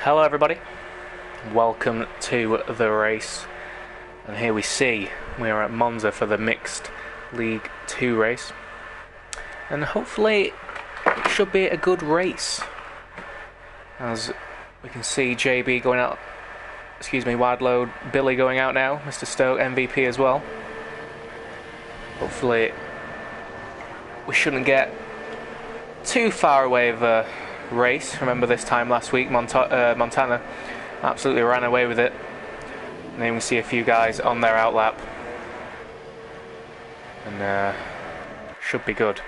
Hello everybody, welcome to the race, and here we see we are at Monza for the mixed League 2 race, and hopefully it should be a good race, as we can see JB going out, wide load, Billy going out now, Mr. Stoke MVP as well. Hopefully we shouldn't get too far away of a race. Remember this time last week Montana absolutely ran away with it, and then we see a few guys on their outlap, and should be good.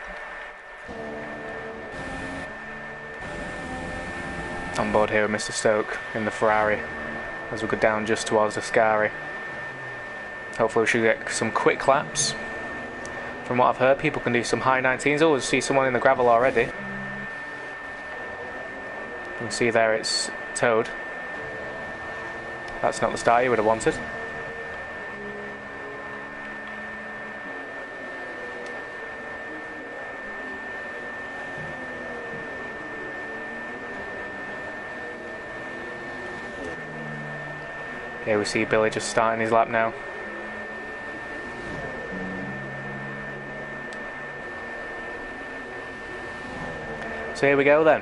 On board here with Mr. Stoke in the Ferrari as we go down just towards the Scari. Hopefully we should get some quick laps. From what I've heard, people can do some high 19s. Oh, we see someone in the gravel already. You can see there it's Toad. That's not the start you would have wanted. Here we see Billy just starting his lap now. So here we go then.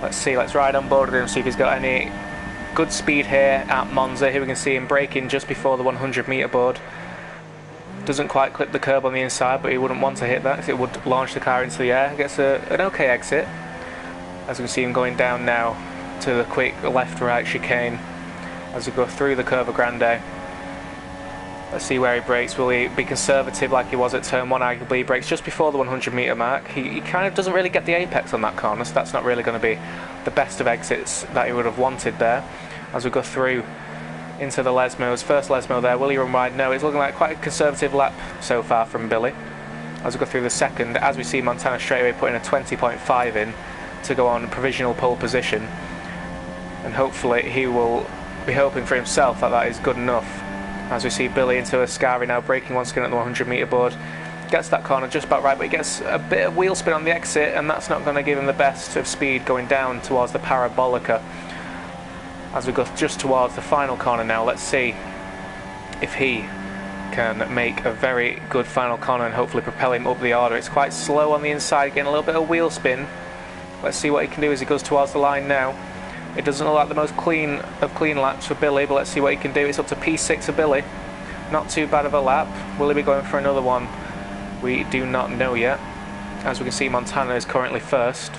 Let's ride on board with him, see if he's got any good speed here at Monza. Here we can see him braking just before the 100 metre board. Doesn't quite clip the curb on the inside, but he wouldn't want to hit that because it would launch the car into the air. Gets an okay exit. As we can see him going down now to the quick left-right chicane as we go through the Curva Grande. Let's see where he brakes. Will he be conservative like he was at turn 1? Arguably he brakes just before the 100 metre mark. He kind of doesn't really get the apex on that corner, so that's not really going to be the best of exits that he would have wanted there. As we go through into the Lesmos, first Lesmo there, will he run wide? No, it's looking like quite a conservative lap so far from Billy. As we go through the second, as we see Montana straight away putting a 20.5 in to go on provisional pole position, and hopefully he will be hoping for himself that that is good enough. As we see Billy into a Scari now, braking once again at the 100 metre board. Gets that corner just about right, but he gets a bit of wheel spin on the exit, and that's not going to give him the best of speed going down towards the Parabolica. As we go just towards the final corner now, let's see if he can make a very good final corner and hopefully propel him up the order. It's quite slow on the inside, getting a little bit of wheel spin. Let's see what he can do as he goes towards the line now. It doesn't look like the most clean of clean laps for Billy, but let's see what he can do. It's up to P6 of Billy. Not too bad of a lap. Will he be going for another one? We do not know yet. As we can see, Montana is currently first,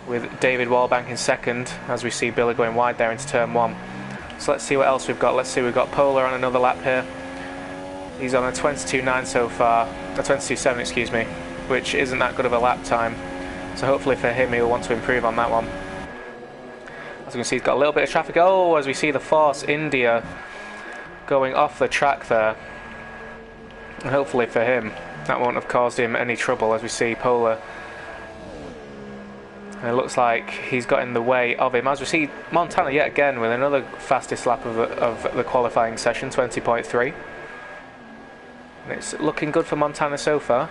with David Wallbank in second, as we see Billy going wide there into turn 1. So let's see what else we've got. Let's see, we've got Polar on another lap here. He's on a 22.9 so far, a 22.7 excuse me, which isn't that good of a lap time. So hopefully for him he'll want to improve on that one. As you can see, he's got a little bit of traffic. Oh, as we see the Force India going off the track there. And hopefully for him, that won't have caused him any trouble, as we see Polar. And it looks like he's got in the way of him. As we see Montana yet again with another fastest lap of the qualifying session, 20.3. And it's looking good for Montana so far.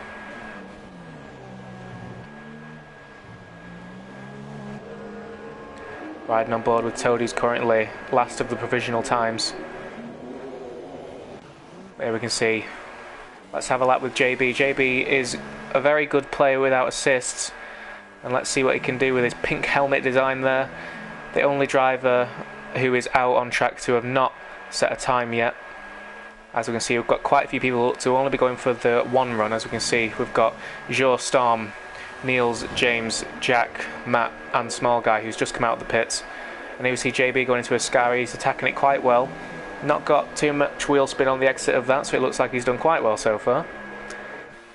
Riding on board with Toad, who's currently last of the provisional times. There we can see. Let's have a lap with JB. JB is a very good player without assists, and let's see what he can do with his pink helmet design there. The only driver who is out on track to have not set a time yet. As we can see, we've got quite a few people to only be going for the one run. As we can see, we've got Joe Storm, Niels, James, Jack, Matt and Small Guy, who's just come out of the pits. And here we see JB going into a Scari. He's attacking it quite well. Not got too much wheel spin on the exit of that, so it looks like he's done quite well so far.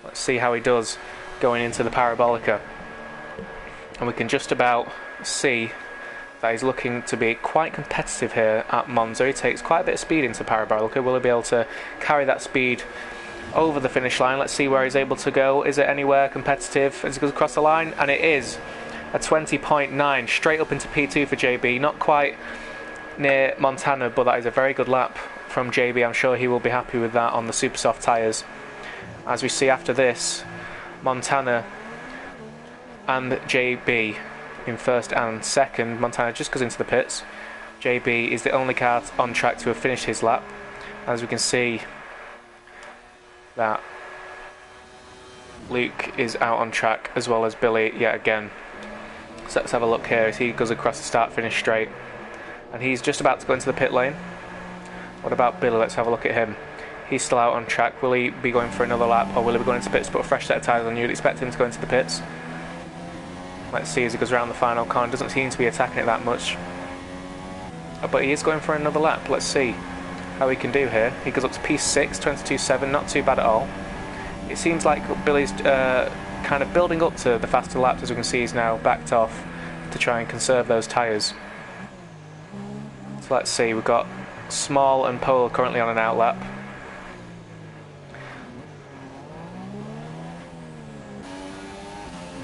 Let's see how he does going into the Parabolica. And we can just about see that he's looking to be quite competitive here at Monza. He takes quite a bit of speed into Parabolica. Will he be able to carry that speed over the finish line? Let's see where he's able to go. Is it anywhere competitive as he goes across the line? And it is a 20.9 straight up into P2 for JB. Not quite near Montana, but that is a very good lap from JB. I'm sure he will be happy with that on the super soft tyres. As we see after this, Montana and JB in first and second. Montana just goes into the pits. JB is the only car on track to have finished his lap. As we can see that Luke is out on track, as well as Billy yet again. So let's have a look here as he goes across the start-finish straight. And he's just about to go into the pit lane. What about Billy? Let's have a look at him. He's still out on track. Will he be going for another lap, or will he be going into pits to put a fresh set of tyres on? You'd expect him to go into the pits. Let's see as he goes around the final corner. Doesn't seem to be attacking it that much. But he is going for another lap. Let's see how he can do here. He goes up to P6, 22.7, not too bad at all. It seems like Billy's kind of building up to the faster laps. As we can see, he's now backed off to try and conserve those tyres. So let's see, we've got Small and Pole currently on an out lap.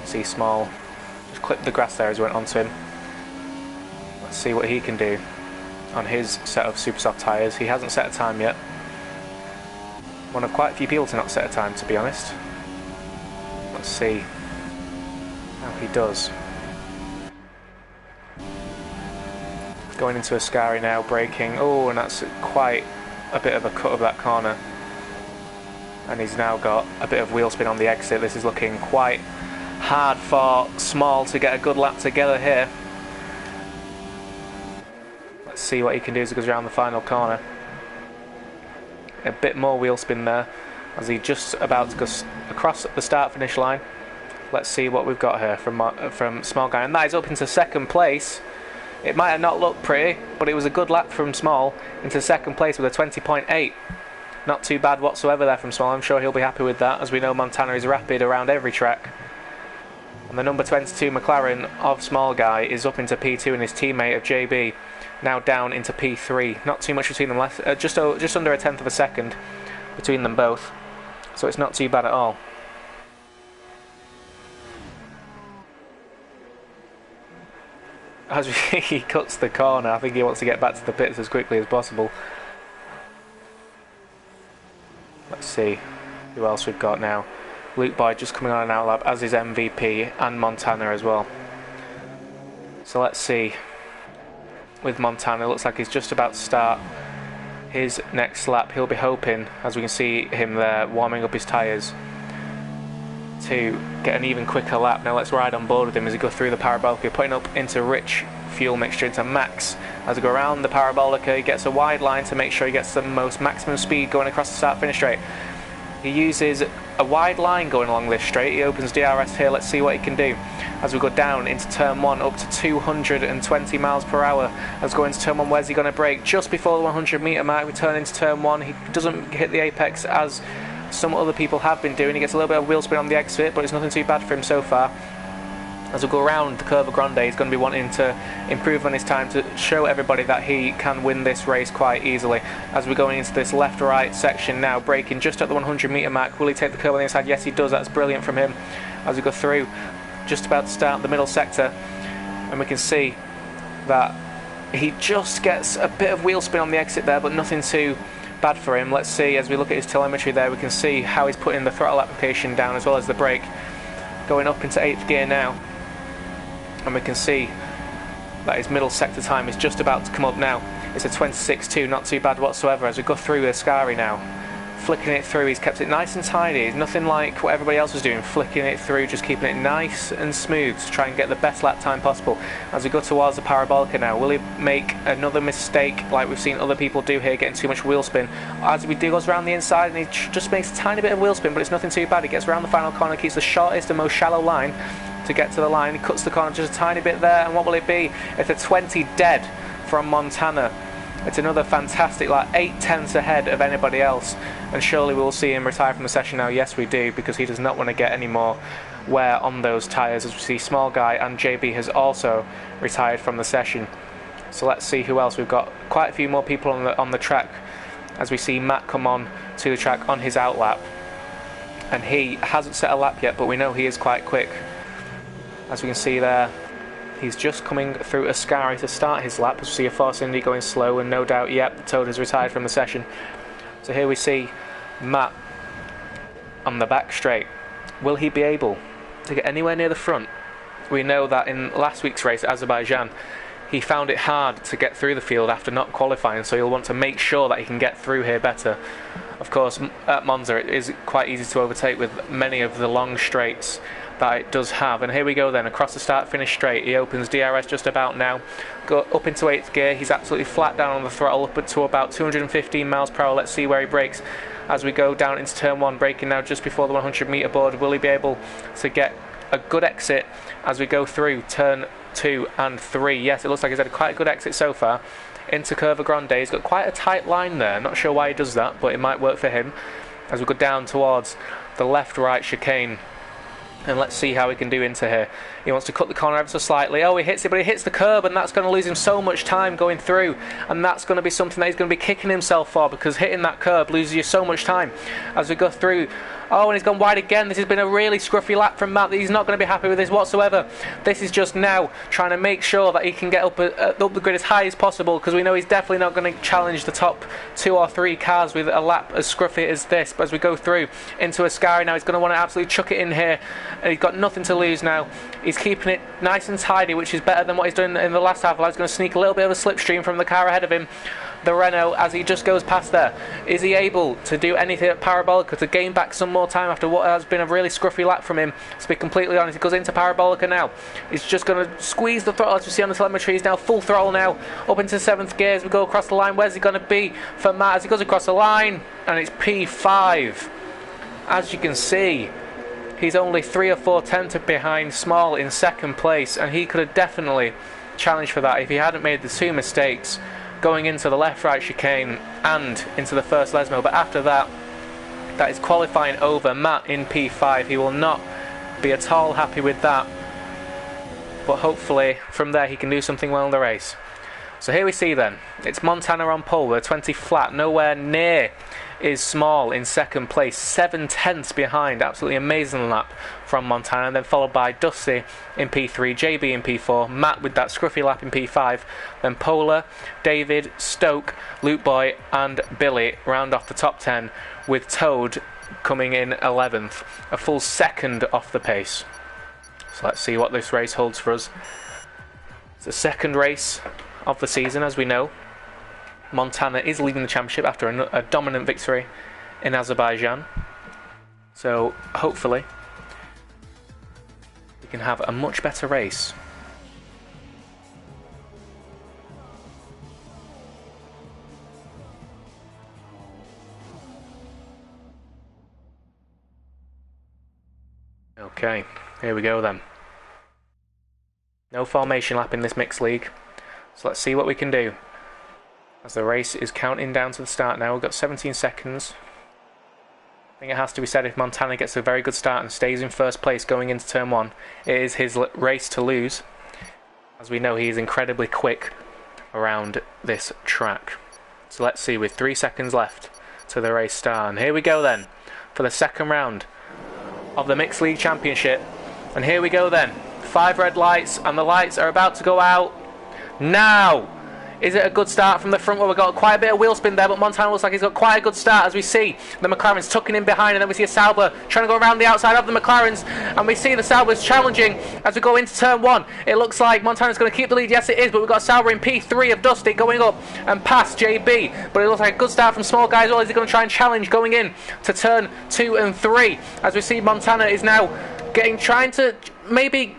See Small just clipped the grass there as he went onto him. Let's see what he can do on his set of super soft tyres. He hasn't set a time yet. One of quite a few people to not set a time, to be honest. Let's see how he does. Going into Ascari now, braking. Oh, and that's quite a bit of a cut of that corner. And he's now got a bit of wheel spin on the exit. This is looking quite hard for Small to get a good lap together here. Let's see what he can do as he goes around the final corner. A bit more wheel spin there as he just about to go across the start finish line. Let's see what we've got here from Small Guy, and that is up into second place. It might have not looked pretty, but it was a good lap from Small into second place with a 20.8. Not too bad whatsoever there from Small. I'm sure he'll be happy with that, as we know Montana is rapid around every track. And the number 22 McLaren of Small Guy is up into P2, and his teammate of JB now down into P3. Not too much between them, just under a tenth of a second between them both. So it's not too bad at all. As he cuts the corner, I think he wants to get back to the pits as quickly as possible. Let's see who else we've got now. Luke Boyd just coming on an out lap, as is MVP and Montana as well. So let's see. With Montana, it looks like he's just about to start his next lap. He'll be hoping, as we can see him there, warming up his tyres, to get an even quicker lap. Now let's ride on board with him as he goes through the parabolica, putting up into rich fuel mixture into max. As we go around the parabolica, he gets a wide line to make sure he gets the most maximum speed going across the start finish straight. He uses a wide line going along this straight. He opens DRS here. Let's see what he can do as we go down into turn 1 up to 220 miles per hour. As we go into turn 1, where's he going to brake? Just before the 100 metre mark, we turn into turn 1. He doesn't hit the apex as some other people have been doing. He gets a little bit of wheel spin on the exit, but it's nothing too bad for him so far. As we go around the Curva Grande, he's going to be wanting to improve on his time to show everybody that he can win this race quite easily. As we're going into this left-right section now, braking just at the 100 metre mark. Will he take the curve on the inside? Yes, he does. That's brilliant from him. As we go through, just about to start the middle sector, and we can see that he just gets a bit of wheel spin on the exit there, but nothing too bad for him. Let's see, as we look at his telemetry there, we can see how he's putting the throttle application down as well as the brake. Going up into 8th gear now. And we can see that his middle sector time is just about to come up now. It's a 26.2, not too bad whatsoever. As we go through Ascari now, flicking it through, he's kept it nice and tidy. It's nothing like what everybody else was doing, flicking it through, just keeping it nice and smooth to try and get the best lap time possible. As we go towards the parabolica now, will he make another mistake like we've seen other people do here, getting too much wheel spin? As he goes around the inside, and he just makes a tiny bit of wheel spin, but it's nothing too bad. He gets around the final corner, keeps the shortest and most shallow line to get to the line. He cuts the corner just a tiny bit there, and what will it be? It's a 20 dead from Montana. It's another fantastic, like 8 tenths ahead of anybody else, and surely we'll see him retire from the session now. Yes, we do, because he does not want to get any more wear on those tyres. As we see, Small Guy and JB has also retired from the session. So let's see who else. We've got quite a few more people on the track, as we see Matt come on to the track on his out lap, and he hasn't set a lap yet, but we know he is quite quick. As we can see there, he's just coming through Ascari to start his lap. We see a Force Indy going slow, and no doubt, yep, the Toad has retired from the session. So here we see Matt on the back straight. Will he be able to get anywhere near the front we know that in last week's race at Azerbaijan, he found it hard to get through the field after not qualifying, so he'll want to make sure that he can get through here better. Of course, at Monza it is quite easy to overtake with many of the long straights that it does have. And here we go then, across the start-finish straight. He opens DRS just about now, go up into 8th gear. He's absolutely flat down on the throttle, up to about 215 miles per hour. Let's see where he brakes as we go down into turn 1, braking now just before the 100 metre board. Will he be able to get a good exit as we go through turn 2 and 3? Yes, it looks like he's had quite a good exit so far into Curva Grande. He's got quite a tight line there, not sure why he does that, but it might work for him as we go down towards the left-right chicane. And let's see how he can do into here. He wants to cut the corner ever so slightly. Oh, he hits it, but he hits the curb, and that's going to lose him so much time going through. And that's going to be something that he's going to be kicking himself for, because hitting that curb loses you so much time as we go through. Oh, and he's gone wide again. This has been a really scruffy lap from Matt. He's not going to be happy with this whatsoever. This is just now trying to make sure that he can get up the grid as high as possible, because we know he's definitely not going to challenge the top 2 or 3 cars with a lap as scruffy as this. But as we go through into Ascari now, he's going to want to absolutely chuck it in here. And he's got nothing to lose now. He's keeping it nice and tidy, which is better than what he's done in the last half. He's going to sneak a little bit of a slipstream from the car ahead of him, the Renault, as he just goes past there. Is he able to do anything at Parabolica to gain back some more time after what has been a really scruffy lap from him? To be completely honest, he goes into Parabolica now. He's just going to squeeze the throttle, as we see on the telemetry. He's now full throttle now, up into 7th gear as we go across the line. Where's he going to be for Matt as he goes across the line? And it's P5. As you can see, he's only 3 or 4 tenths behind Small in 2nd place, and he could have definitely challenged for that if he hadn't made the 2 mistakes going into the left-right chicane and into the first Lesmo. But after that, that is qualifying over. Matt in P5. He will not be at all happy with that, but hopefully from there he can do something well in the race. So here we see then, it's Montana on pole with a 20 flat, nowhere near is Small in 2nd place, 7 tenths behind. Absolutely amazing lap from Montana, and then followed by Dusty in P3, JB in P4, Matt with that scruffy lap in P5, then Polar, David, Stoke, Luke Boy and Billy round off the top 10, with Toad coming in 11th, a full second off the pace. So let's see what this race holds for us. It's the 2nd race of the season, as we know. Montana is leading the championship after a dominant victory in Azerbaijan. So hopefully we can have a much better race. Okay, here we go then. No formation lap in this mixed league. So let's see what we can do. As the race is counting down to the start now, we've got 17 seconds. I think it has to be said, if Montana gets a very good start and stays in 1st place going into turn 1, it is his race to lose. As we know, he is incredibly quick around this track. So let's see, with 3 seconds left to the race start. And here we go then, for the 2nd round of the Mixed League Championship. And here we go then, 5 red lights, and the lights are about to go out now. Is it a good start from the front? Well, we've got quite a bit of wheel spin there, but Montana looks like he's got quite a good start, as we see the McLaren's tucking in behind, and then we see a Sauber trying to go around the outside of the McLaren's, and we see the Sauber's challenging as we go into turn 1. It looks like Montana's going to keep the lead. Yes, it is, but we've got Sauber in P3 of Dusty going up and past JB, but it looks like a good start from Small Guy as well. Is he going to try and challenge going in to turn 2 and 3, as we see Montana is now trying to maybe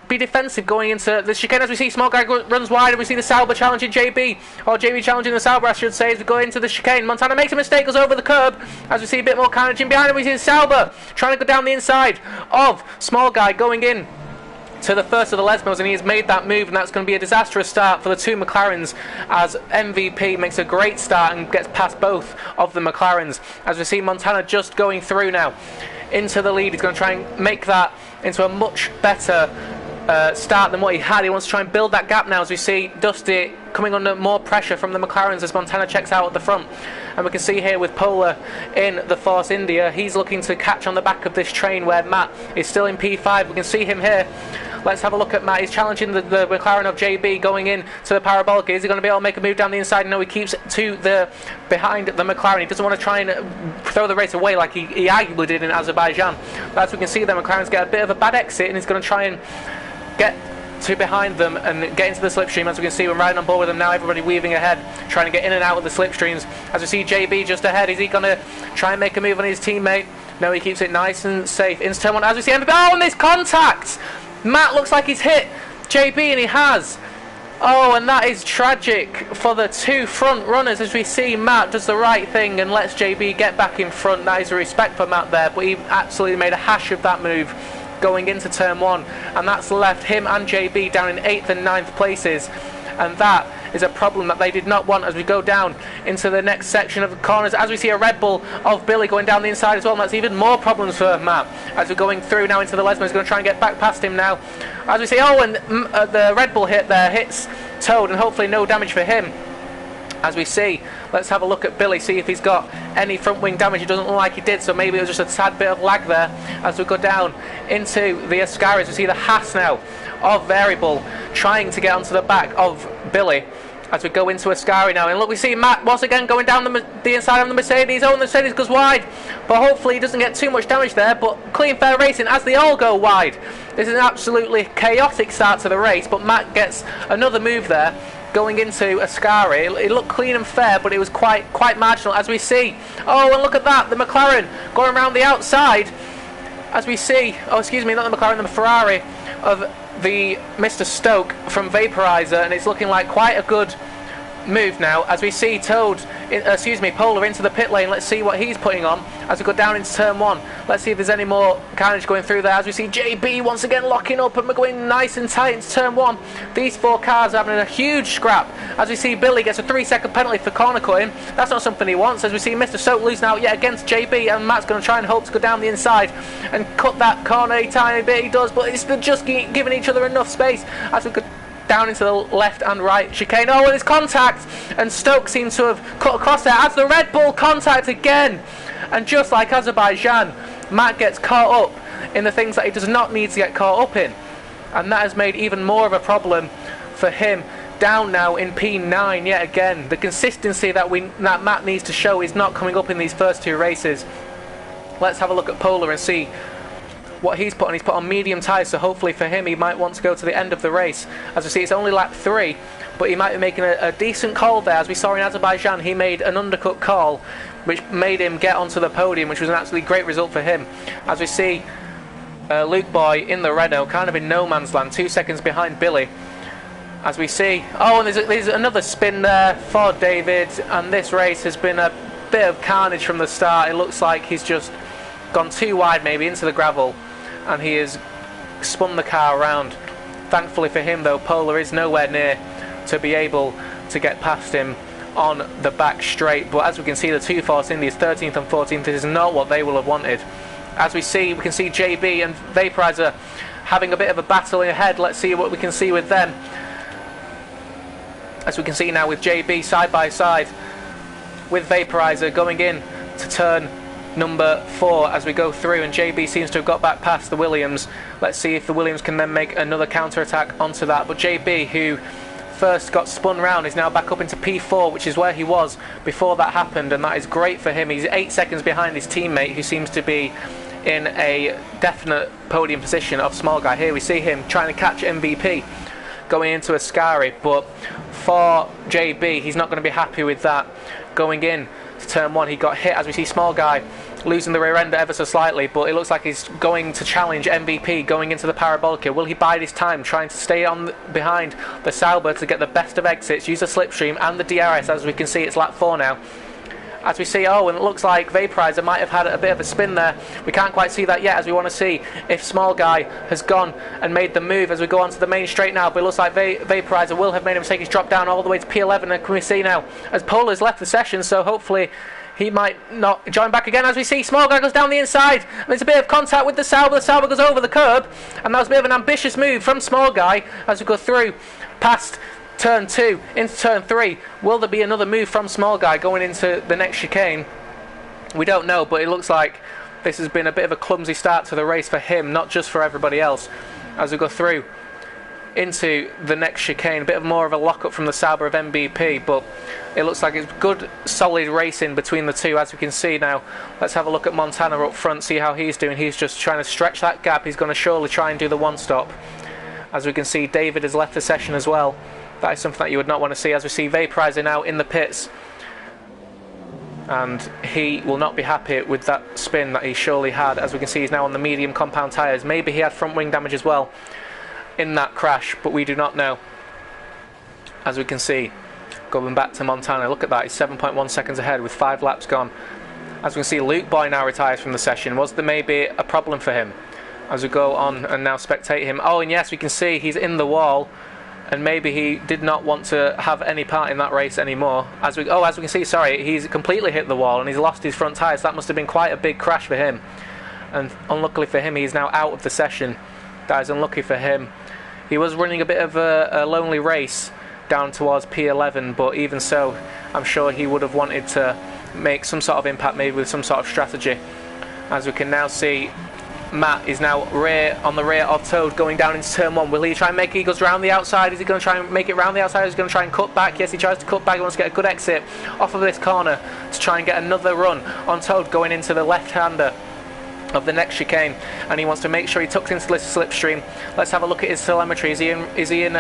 be defensive going into the chicane, as we see Small Guy runs wide, and we see the Sauber challenging JB, or JB challenging the Sauber, I should say, as we go into the chicane. Montana makes a mistake, goes over the curb, as we see a bit more carnage in behind him. We see the Sauber trying to go down the inside of Small Guy going in to the first of the Lesmos, and he has made that move, and that's going to be a disastrous start for the 2 McLarens, as MVP makes a great start and gets past both of the McLarens, as we see Montana just going through now into the lead. He's going to try and make that into a much better start than what he had. He wants to try and build that gap now, as we see Dusty coming under more pressure from the McLarens as Montana checks out at the front. And we can see here with Polar in the Force India, he's looking to catch on the back of this train where Matt is still in P5. We can see him here. Let's have a look at Matt. He's challenging the McLaren of JB going in to the Parabolica. Is he going to be able to make a move down the inside? No, he keeps to the behind the McLaren. He doesn't want to try and throw the race away like he arguably did in Azerbaijan. But as we can see, the McLaren's get a bit of a bad exit, and he's going to try and get to behind them and get into the slipstream. As we can see, we're riding on board with them now, everybody weaving ahead, trying to get in and out of the slipstreams. As we see JB just ahead, is he going to try and make a move on his teammate? No, he keeps it nice and safe. Into turn one, as we see MVP, oh, and there's contact! Matt looks like he's hit JB, and he has. Oh, and that is tragic for the two front runners, as we see Matt does the right thing and lets JB get back in front. That is a respect for Matt there, but he absolutely made a hash of that move going into turn one, and that's left him and JB down in 8th and 9th places, and that is a problem that they did not want as we go down into the next section of the corners, as we see a Red Bull of Billy going down the inside as well, and that's even more problems for Matt as we're going through now into the Lesmo. He's going to try and get back past him now, as we see, oh, and the Red Bull hit there hits Toad, and hopefully no damage for him. As we see, let's have a look at Billy, see if he's got any front wing damage. It doesn't look like he did, so maybe it was just a tad bit of lag there. As we go down into the Ascaris, we see the Haas now of Variable trying to get onto the back of Billy as we go into Ascari now. And look, we see Matt once again going down the inside of the Mercedes. Oh, and the Mercedes goes wide, but hopefully he doesn't get too much damage there. But clean fair racing as they all go wide. This is an absolutely chaotic start to the race, but Matt gets another move there going into Ascari. It looked clean and fair, but it was quite marginal, as we see. Oh, and look at that, the McLaren going around the outside, as we see, oh, excuse me, not the McLaren, the Ferrari of the Mr. Stoke from Vaporizer, and it's looking like quite a good move now, as we see Polar into the pit lane. Let's see what he's putting on as we go down into turn one. Let's see if there's any more carnage going through there, as we see JB once again locking up, and we're going nice and tight into turn one. These four cars are having a huge scrap, as we see Billy gets a 3-second penalty for corner cutting. That's not something he wants, as we see Mr. Stoke losing out yet against JB, and Matt's going to try and hope to go down the inside and cut that corner a tiny bit. He does, but it's just giving each other enough space as we could down into the left and right chicane. Oh, and there's contact, and Stoke seems to have cut across there as the Red Bull contact again, and just like Azerbaijan, Matt gets caught up in the things that he does not need to get caught up in, and that has made even more of a problem for him. Down now in P9 yet again. The consistency that Matt needs to show is not coming up in these first two races. Let's have a look at Polar and see what he's put on. He's put on medium tyres, so hopefully for him he might want to go to the end of the race. As we see, it's only lap 3, but he might be making a decent call there. As we saw in Azerbaijan, he made an undercut call which made him get onto the podium, which was an absolutely great result for him. As we see Luke Boy in the Renault, kind of in no man's land, 2 seconds behind Billy. As we see, oh, and there's another spin there for David, and this race has been a bit of carnage from the start. It looks like he's just gone too wide maybe into the gravel, and he has spun the car around. Thankfully for him though, Polar is nowhere near to be able to get past him on the back straight, but as we can see, the two Force Indies 13th and 14th is not what they will have wanted. As we can see JB and Vaporizer having a bit of a battle ahead. Let's see what we can see with them. As we can see now with JB side by side with Vaporizer going in to turn number 4 as we go through, and JB seems to have got back past the Williams. Let's see if the Williams can then make another counter-attack onto that, but JB, who first got spun round, is now back up into P4, which is where he was before that happened, and that is great for him. He's 8 seconds behind his teammate, who seems to be in a definite podium position of Small Guy. Here we see him trying to catch MVP going into Ascari, but for JB, he's not going to be happy with that. Going in to turn 1, he got hit, as we see Small Guy losing the rear end ever so slightly, but it looks like he's going to challenge MVP going into the Parabolica. Will he bide his time, trying to stay on behind the Sauber to get the best of exits, use the slipstream and the DRS? As we can see, it's lap 4 now. As we see, oh, and it looks like Vaporizer might have had a bit of a spin there. We can't quite see that yet, as we want to see if Small Guy has gone and made the move as we go onto the main straight now. But it looks like Vaporizer will have made a mistake. He's dropped down all the way to P11, and can we see now as Polar's left the session, so hopefully he might not join back again. As we see, Small Guy goes down the inside, and there's a bit of contact with the Sauber. The Sauber goes over the curb, and that was a bit of an ambitious move from Small Guy as we go through past turn 2 into turn 3. Will there be another move from Small Guy going into the next chicane? We don't know, but it looks like this has been a bit of a clumsy start to the race for him, not just for everybody else. As we go through into the next chicane, a bit of more of a lock-up from the Sauber of MVP, but it looks like it's good solid racing between the two, as we can see now. Let's have a look at Montana up front, see how he's doing. He's just trying to stretch that gap. He's going to surely try and do the one-stop. As we can see, David has left the session as well. That is something that you would not want to see. As we see, Vaporizer now in the pits, and he will not be happy with that spin that he surely had. As we can see, he's now on the medium compound tyres. Maybe he had front wing damage as well in that crash, but we do not know. As we can see, going back to Montana, look at that, he's 7.1 seconds ahead with 5 laps gone. As we can see, Luke Boy now retires from the session. Was there maybe a problem for him? As we go on and now spectate him. Oh, and yes, we can see he's in the wall, and maybe he did not want to have any part in that race anymore. As we can see, sorry, he's completely hit the wall and he's lost his front tyres. That must have been quite a big crash for him. And unluckily for him, he's now out of the session. That is unlucky for him. He was running a bit of a lonely race down towards P11, but even so, I'm sure he would have wanted to make some sort of impact, maybe with some sort of strategy. As we can now see, Matt is now on the rear of Toad going down into turn 1. Will he try and make it? He goes round the outside. Is he going to try and make it round the outside? Is he going to try and cut back? Yes, he tries to cut back. He wants to get a good exit off of this corner to try and get another run on Toad going into the left-hander of the next chicane, and he wants to make sure he tucks into this slipstream. Let's have a look at his telemetry. Is he in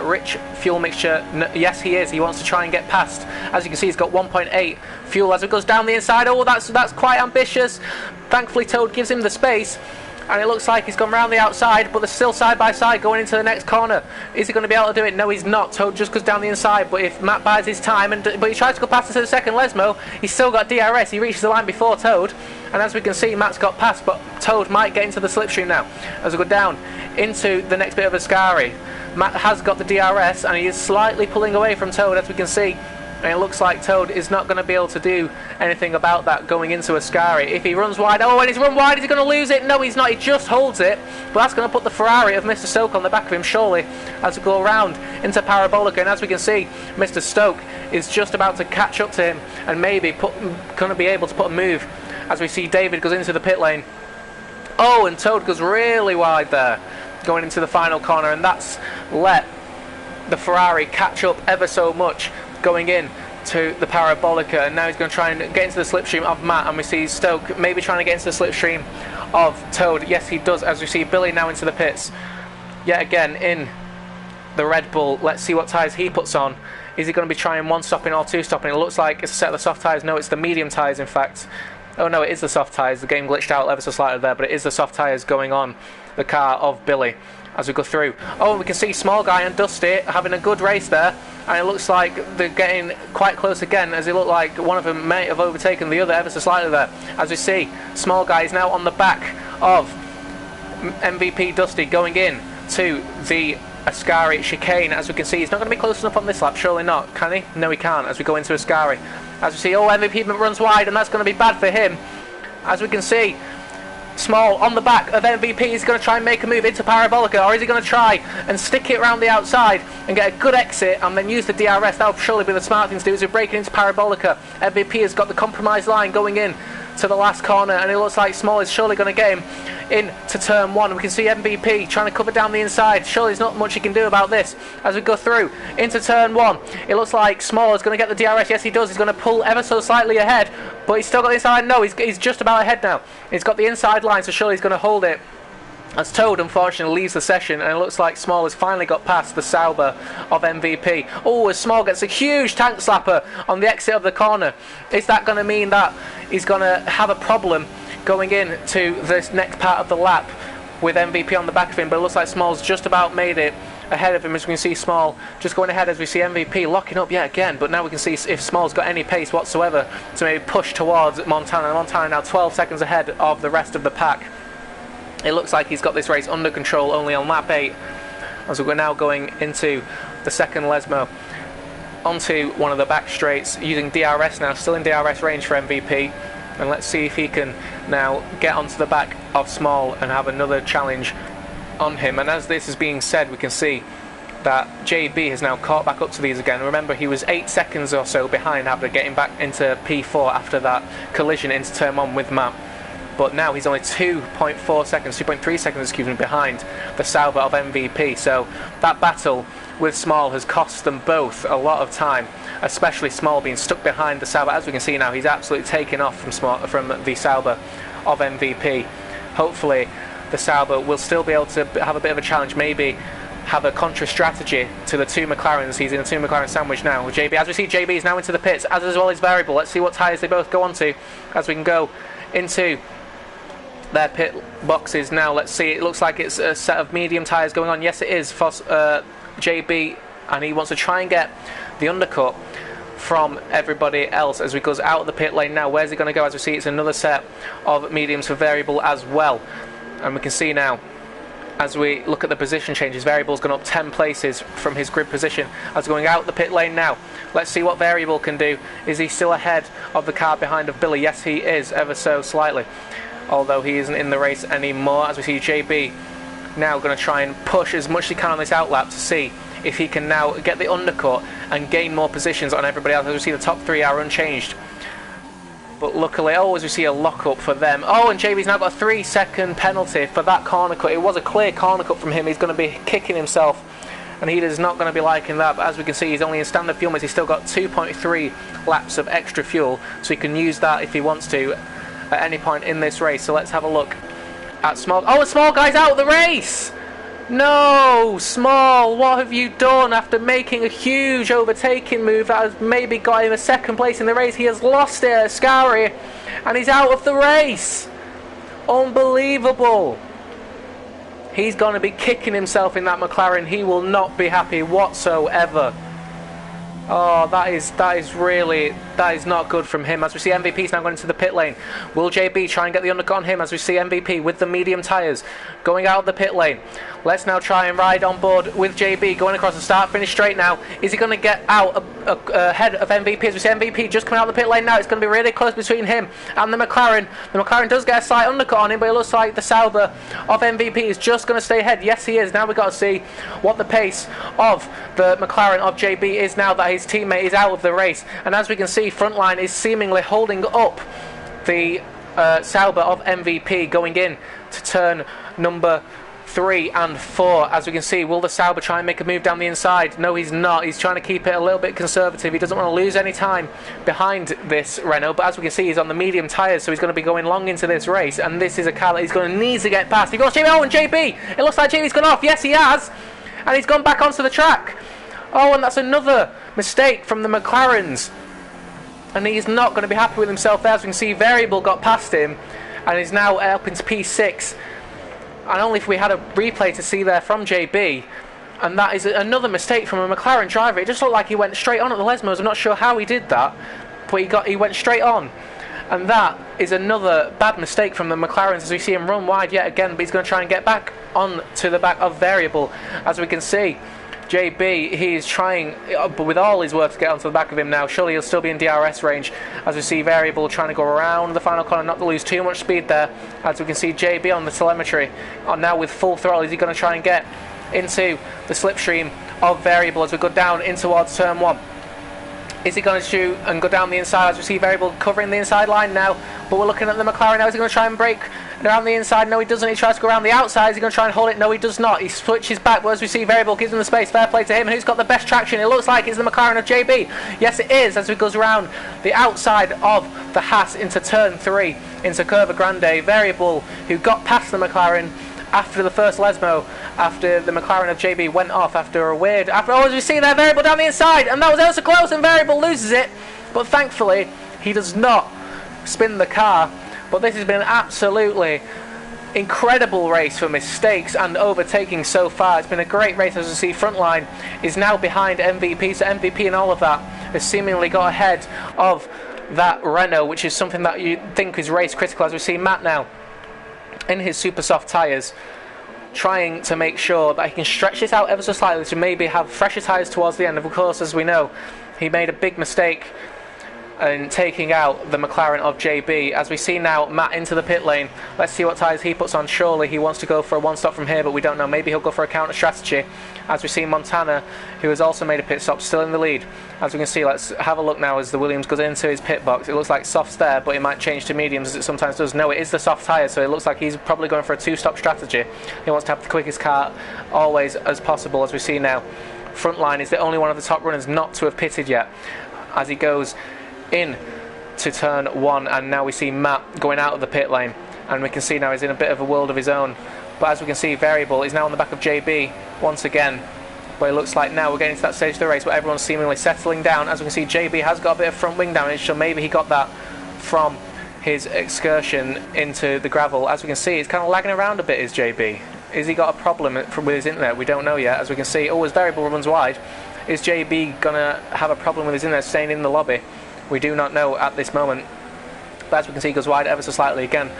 rich fuel mixture? No, yes, he is. He wants to try and get past. As you can see, he's got 1.8 fuel as it goes down the inside. Oh, that's quite ambitious. Thankfully, Toad gives him the space, and it looks like he's gone round the outside, but they're still side by side going into the next corner. Is he going to be able to do it? No, he's not. Toad just goes down the inside, but if Matt buys his time, but he tries to go past into the second Lesmo, he's still got DRS. He reaches the line before Toad, and as we can see, Matt's got past, but Toad might get into the slipstream now. As we go down into the next bit of Ascari, Matt has got the DRS, and he is slightly pulling away from Toad, as we can see. And it looks like Toad is not going to be able to do anything about that going into Ascari. If he runs wide, oh, and he's run wide, is he going to lose it? No, he's not, he just holds it. But that's going to put the Ferrari of Mr. Stoke on the back of him, surely, as we go around into Parabolica. And as we can see, Mr. Stoke is just about to catch up to him and maybe going to be able to put a move. As we see David goes into the pit lane. Oh, and Toad goes really wide there, going into the final corner, and that's let the Ferrari catch up ever so much going in to the Parabolica, and now he's going to try and get into the slipstream of Matt, and we see Stoke maybe trying to get into the slipstream of Toad. Yes, he does, as we see Billy now into the pits yet again in the Red Bull. Let's see what tyres he puts on. Is he going to be trying one stopping or two stopping? It looks like it's a set of the soft tyres. No, it's the medium tyres, in fact. Oh no, it is the soft tyres. The game glitched out ever so slightly there, but it is the soft tyres going on the car of Billy as we go through. Oh, we can see Small Guy and Dusty having a good race there, and it looks like they're getting quite close again, as it looked like one of them may have overtaken the other ever so slightly there. As we see, Small Guy is now on the back of MVP Dusty going in to the Ascari chicane. As we can see, he's not going to be close enough on this lap, surely not, can he? No, he can't, as we go into Ascari. As we see, oh, MVP runs wide, and that's going to be bad for him. As we can see, Small on the back of MVP is going to try and make a move into Parabolica, or is he going to try and stick it around the outside and get a good exit and then use the DRS? That will surely be the smart thing to do, as we're breaking into Parabolica. MVP has got the compromise line going in to the last corner, and it looks like Small is surely going to get him into turn 1. We can see MVP trying to cover down the inside. Surely there's not much he can do about this. As we go through into turn 1, it looks like Small is going to get the DRS. Yes, he does. He's going to pull ever so slightly ahead, but he's still got the inside. No, he's just about ahead now. He's got the inside line, so surely he's going to hold it. As Toad unfortunately leaves the session, and it looks like Small has finally got past the Sauber of MVP. Oh, as Small gets a huge tank slapper on the exit of the corner. Is that going to mean that he's going to have a problem going in to this next part of the lap with MVP on the back of him? But it looks like Small's just about made it ahead of him, as we can see Small just going ahead, as we see MVP locking up yet again. But now we can see if Small's got any pace whatsoever to maybe push towards Montana. Montana now 12 seconds ahead of the rest of the pack. It looks like he's got this race under control only on lap 8, as we're now going into the second Lesmo onto one of the back straights using DRS now, still in DRS range for MVP. And let's see if he can now get onto the back of Small and have another challenge on him. And as this is being said, we can see that JB has now caught back up to these again. Remember, he was 8 seconds or so behind after getting back into P4 after that collision into turn 1 with Matt. But now he's only 2.4 seconds, 2.3 seconds, excuse me, behind the Sauber of MVP. So that battle with Small has cost them both a lot of time, especially Small being stuck behind the Sauber. As we can see now, he's absolutely taken off from the Sauber of MVP. Hopefully the Sauber will still be able to have a bit of a challenge, maybe have a contra strategy to the two McLarens. He's in a two McLaren sandwich now with JB. As we see, JB is now into the pits, as well as Variable. Let's see what tyres they both go onto as we can go into their pit boxes now. Let's see, it looks like it's a set of medium tyres going on. Yes, it is for JB, and he wants to try and get the undercut from everybody else as he goes out of the pit lane now. Where's he going to go? As we see, it's another set of mediums for Variable as well. And we can see now, as we look at the position changes, Variable's gone up 10 places from his grid position as going out the pit lane now. Let's see what Variable can do. Is he still ahead of the car behind of Billy? Yes, he is, ever so slightly, although he isn't in the race anymore. As we see, JB now going to try and push as much as he can on this outlap to see if he can now get the undercut and gain more positions on everybody else. As we see, the top three are unchanged. But luckily, as we see a lock-up for them. Oh, and JB's now got a 3-second penalty for that corner cut. It was a clear corner cut from him. He's going to be kicking himself, and he is not going to be liking that. But as we can see, he's only in standard fuel mix. He's still got 2.3 laps of extra fuel, so he can use that if he wants to at any point in this race. So let's have a look at Small. Oh, and Small guy's out of the race! No, Small, what have you done? After making a huge overtaking move that has maybe got him a second place in the race, he has lost it at Scary, and he's out of the race. Unbelievable. He's going to be kicking himself in that McLaren. He will not be happy whatsoever. Oh, that is not good from him. As we see, MVP's now going into the pit lane. Will JB try and get the undercut on him? As we see MVP with the medium tyres going out of the pit lane. Let's now try and ride on board with JB going across the start-finish straight now. Is he going to get out ahead of MVP? As we see, MVP just coming out of the pit lane now. It's going to be really close between him and the McLaren. The McLaren does get a slight undercut on him, but it looks like the Sauber of MVP is just going to stay ahead. Yes, he is. Now we've got to see what the pace of the McLaren of JB is now that his teammate is out of the race. And as we can see, Frontline is seemingly holding up the Sauber of MVP going in to turn number 3 and 4. As we can see, will the Sauber try and make a move down the inside? No, he's not. He's trying to keep it a little bit conservative. He doesn't want to lose any time behind this Renault, but as we can see, he's on the medium tyres, so he's going to be going long into this race, and this is a car that he's going to need to get past. He goes JB. Oh, and JB, it looks like JB's gone off. Yes, he has, and he's gone back onto the track. Oh, and that's another mistake from the McLarens, and he's not going to be happy with himself there. As we can see, Variable got past him and is now up into P6. And only if we had a replay to see there from JB, and that is another mistake from a McLaren driver. It just looked like he went straight on at the Lesmos. I'm not sure how he did that, but he went straight on, and that is another bad mistake from the McLarens as we see him run wide yet again. But he's going to try and get back on to the back of Variable. As we can see, JB, he is trying with all his work to get onto the back of him now. Surely he'll still be in DRS range. As we see Variable trying to go around the final corner, not to lose too much speed there. As we can see JB on the telemetry now with full throttle. Is he going to try and get into the slipstream of Variable as we go down in towards turn 1? Is he going to shoot and go down the inside? As we see Variable covering the inside line now, but we're looking at the McLaren now. Is he going to try and brake around the inside? No, he doesn't. He tries to go around the outside. Is he going to try and hold it? No, he does not. He switches back, but as we see, Variable gives him the space. Fair play to him. And who's got the best traction? It looks like it's the McLaren of JB. Yes, it is, as he goes around the outside of the Haas into turn 3, into Curva Grande. Variable, who got past the McLaren after the first Lesmo, after the McLaren of JB went off after a weird... as we see there, Variable down the inside, and that was ever so close, and Variable loses it. But thankfully, he does not spin the car. But this has been an absolutely incredible race for mistakes and overtaking so far. It's been a great race. As you see, Frontline is now behind MVP, so MVP and all of that has seemingly got ahead of that Renault, which is something that you think is race critical. As we see Matt now in his super soft tyres, trying to make sure that he can stretch this out ever so slightly to maybe have fresher tyres towards the end. Of course, as we know, he made a big mistake in taking out the McLaren of JB. As we see now Matt into the pit lane. Let's see what tyres he puts on. Surely he wants to go for a one stop from here, but we don't know. Maybe he'll go for a counter strategy. As we see Montana, who has also made a pit stop, still in the lead. As we can see, let's have a look now as the Williams goes into his pit box. It looks like softs there, but it might change to mediums as it sometimes does. No, it is the soft tyre, so it looks like he's probably going for a two-stop strategy. He wants to have the quickest car always as possible. As we see now, Frontline is the only one of the top runners not to have pitted yet, as he goes in to turn 1, and now we see Matt going out of the pit lane, and we can see now he's in a bit of a world of his own But as we can see, Variable is now on the back of JB once again. But it looks like now we're getting to that stage of the race where everyone's seemingly settling down. As we can see, JB has got a bit of front wing damage, so maybe he got that from his excursion into the gravel. As we can see, it's kind of lagging around a bit, is JB. Is he got a problem with his internet? We don't know yet. As we can see, as Variable runs wide, is JB going to have a problem with his internet staying in the lobby? We do not know at this moment. But as we can see, he goes wide ever so slightly again.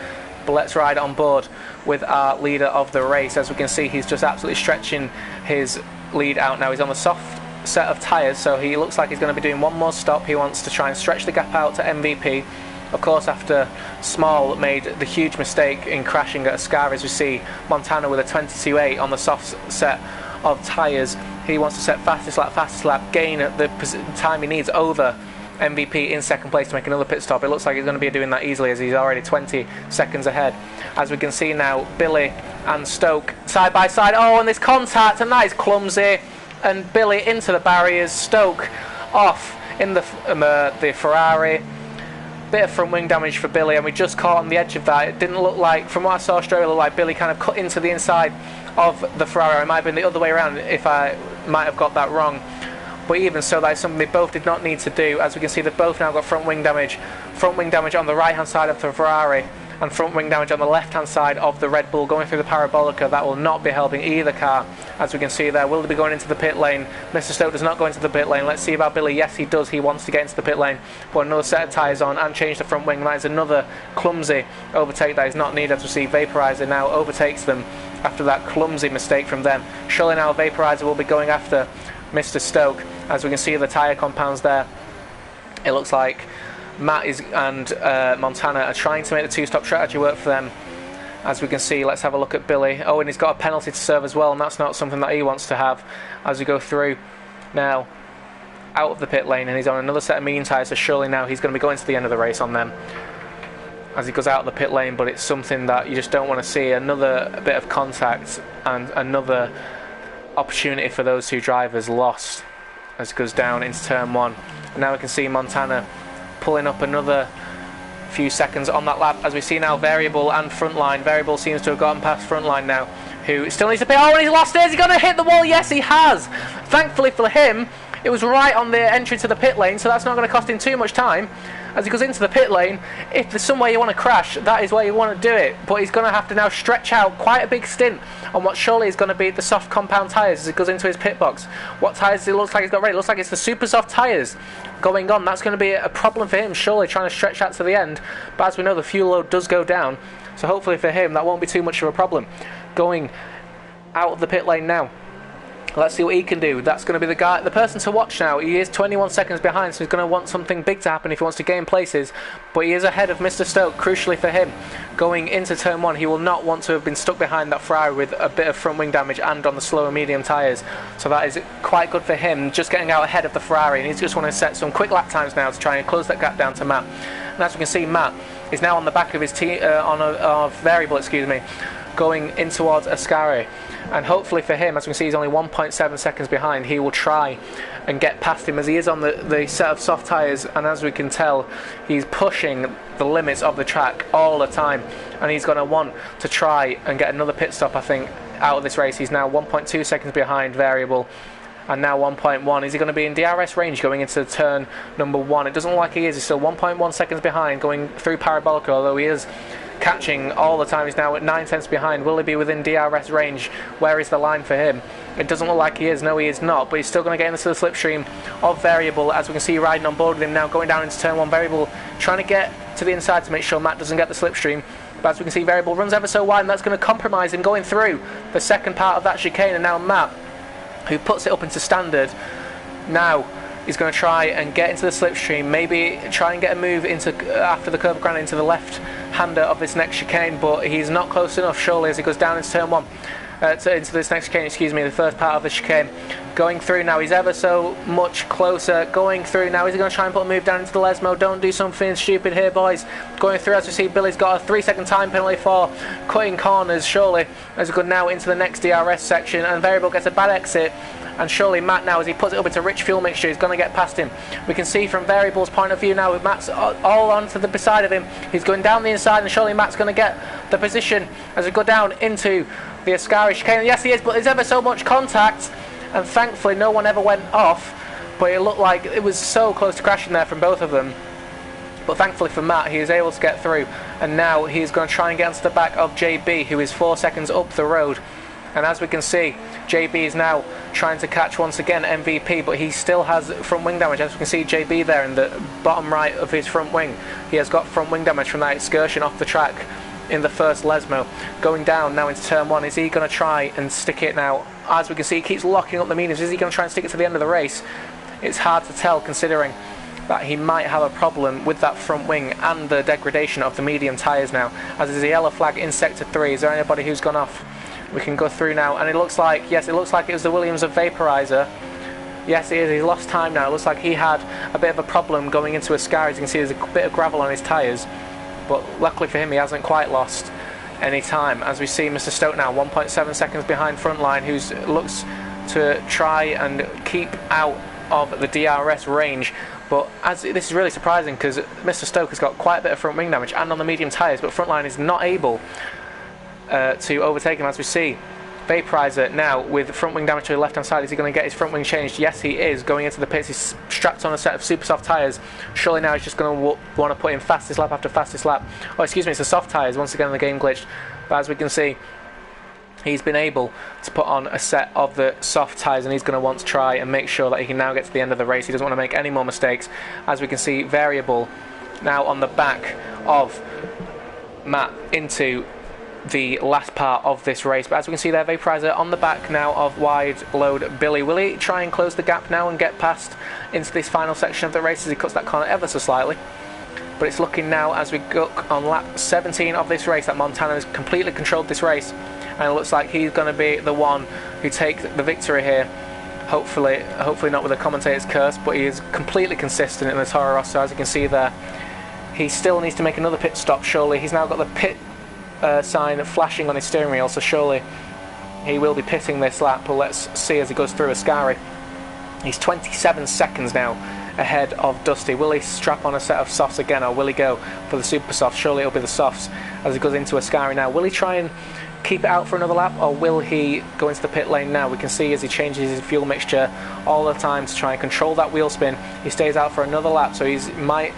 But let's ride on board with our leader of the race. As we can see, he's just absolutely stretching his lead out now. He's on the soft set of tyres, so he looks like he's going to be doing one more stop. He wants to try and stretch the gap out to MVP. Of course, after Small made the huge mistake in crashing at Ascari, as we see Montana with a 22.8 on the soft set of tyres. He wants to set fastest lap, gain the time he needs over MVP in second place to make another pit stop. It looks like he's going to be doing that easily, as he's already 20 seconds ahead. As we can see now, Billy and Stoke side by side. Oh, and this contact, and that is clumsy. And Billy into the barriers, Stoke off in the Ferrari. Bit of front wing damage for Billy, and we just caught on the edge of that. It didn't look like, from what I saw straight, it looked like Billy kind of cut into the inside of the Ferrari. It might have been the other way around if I might have got that wrong. But even so, that is something they both did not need to do. As we can see, they've both now got front wing damage. Front wing damage on the right hand side of the Ferrari, and front wing damage on the left hand side of the Red Bull going through the parabolica. That will not be helping either car. As we can see there, will they be going into the pit lane? Mr. Stoke does not go into the pit lane. Let's see about Billy. Yes, he does. He wants to get into the pit lane. Put another set of tyres on and change the front wing. That is another clumsy overtake that is not needed. As we see, Vaporizer now overtakes them after that clumsy mistake from them. Surely now Vaporizer will be going after Mr. Stoke. As we can see the tyre compounds there, it looks like Matt and Montana are trying to make the two-stop strategy work for them. As we can see, let's have a look at Billy. Oh, and he's got a penalty to serve as well, and that's not something that he wants to have. As we go through now out of the pit lane, and he's on another set of medium tyres, so surely now he's going to be going to the end of the race on them as he goes out of the pit lane. But it's something that you just don't want to see. Another bit of contact and another opportunity for those two drivers lost as it goes down into turn one. And now we can see Montana pulling up another few seconds on that lap. As we see now, Variable and Frontline. Variable seems to have gotten past Frontline now, who still needs to pit. Oh, and he's lost it. Is he going to hit the wall? Yes, he has. Thankfully for him, it was right on the entry to the pit lane, so that's not going to cost him too much time. As he goes into the pit lane, if there's some way you want to crash, that is where you want to do it. But he's going to have to now stretch out quite a big stint on what surely is going to be the soft compound tyres as he goes into his pit box. What tyres it looks like he's got ready? It looks like it's the super soft tyres going on. That's going to be a problem for him, surely, trying to stretch out to the end. But as we know, the fuel load does go down, so hopefully for him that won't be too much of a problem. Going out of the pit lane now. Let's see what he can do. That's going to be the person to watch now. He is 21 seconds behind, so he's going to want something big to happen if he wants to gain places. But he is ahead of Mr. Stoke, crucially for him. Going into turn one, he will not want to have been stuck behind that Ferrari with a bit of front wing damage and on the slower medium tyres. So that is quite good for him, just getting out ahead of the Ferrari. And he's just want to set some quick lap times now to try and close that gap down to Matt. And as we can see, Matt is now on the back of his Variable, going in towards Ascari. And hopefully for him, as we can see, he's only 1.7 seconds behind. He will try and get past him as he is on the set of soft tyres, and as we can tell, he's pushing the limits of the track all the time, and he's going to want to try and get another pit stop, I think, out of this race. He's now 1.2 seconds behind Variable, and now 1.1. Is he going to be in DRS range going into turn number one? It doesn't look like he is. He's still 1.1 seconds behind going through Parabolica, although he is catching all the time. He's now at 9 tenths behind. Will he be within DRS range? Where is the line for him? It doesn't look like he is. No, he is not, but he's still going to get into the slipstream of Variable, as we can see riding on board with him now, going down into turn one. Variable trying to get to the inside to make sure Matt doesn't get the slipstream, but as we can see, Variable runs ever so wide, and that's going to compromise him going through the second part of that chicane. And now Matt, who puts it up into standard, now he's going to try and get into the slipstream, maybe try and get a move into after the curve ground into the left-hander of this next chicane, but he's not close enough, surely, as he goes down into turn one. Into this next chicane, the first part of the chicane. Going through now, he's ever so much closer. Going through now, is he going to try and put a move down into the Lesmo? Don't do something stupid here, boys. Going through, as we see, Billy's got a 3-second time penalty for cutting corners, surely, as we go now into the next DRS section, and Variable gets a bad exit. And surely Matt now, as he puts it up into rich fuel mixture, is going to get past him. We can see from Variable's point of view now, with Matt's all onto the side of him. He's going down the inside, and surely Matt's going to get the position as we go down into the Ascari chicane. Yes, he is, but there's ever so much contact, and thankfully no one ever went off, but it looked like it was so close to crashing there from both of them. But thankfully for Matt, he is able to get through, and now he's going to try and get onto the back of JB, who is 4 seconds up the road. And as we can see, JB is now trying to catch once again MVP, but he still has front wing damage. As we can see JB there in the bottom right of his front wing, he has got front wing damage from that excursion off the track in the first Lesmo. Going down now into turn 1, is he going to try and stick it now? As we can see, he keeps locking up the mediums. Is he going to try and stick it to the end of the race? It's hard to tell, considering that he might have a problem with that front wing and the degradation of the medium tyres now. As there's a yellow flag in sector 3, is there anybody who's gone off? We can go through now, and it looks like, yes, it looks like it was the Williams of Vaporizer. Yes, it is. He's lost time now. It looks like he had a bit of a problem going into Ascari. As you can see, there's a bit of gravel on his tyres, but luckily for him, he hasn't quite lost any time. As we see Mr. Stoke now, 1.7 seconds behind Frontline, who looks to try and keep out of the DRS range. But this is really surprising, because Mr. Stoke has got quite a bit of front wing damage and on the medium tyres, but Frontline is not able to overtake him. As we see Vaporizer now with front wing damage to the left hand side. Is he going to get his front wing changed? Yes, he is. Going into the pits, he's strapped on a set of super soft tyres. Surely now he's just going to want to put in fastest lap after fastest lap. Oh, excuse me, it's the soft tyres. Once again the game glitched, but as we can see, he's been able to put on a set of the soft tyres, and he's going to want to try and make sure that he can now get to the end of the race. He doesn't want to make any more mistakes. As we can see, Variable now on the back of Matt into the last part of this race. But as we can see there, Vaporizer on the back now of wide load Billy. Will he try and close the gap now and get past into this final section of the race as he cuts that corner ever so slightly? But it's looking now, as we go on lap 17 of this race, that Montana has completely controlled this race, and it looks like he's going to be the one who takes the victory here. Hopefully not with a commentator's curse, but he is completely consistent in the Toro Rosso. As you can see there, he still needs to make another pit stop. Surely he's now got the pit sign flashing on his steering wheel, so surely he will be pitting this lap. But let's see as he goes through Ascari. He's 27 seconds now ahead of Dusty. Will he strap on a set of softs again, or will he go for the super softs? Surely it'll be the softs as he goes into Ascari now. Will he try and keep it out for another lap, or will he go into the pit lane now? We can see as he changes his fuel mixture all the time to try and control that wheel spin. He stays out for another lap, so he might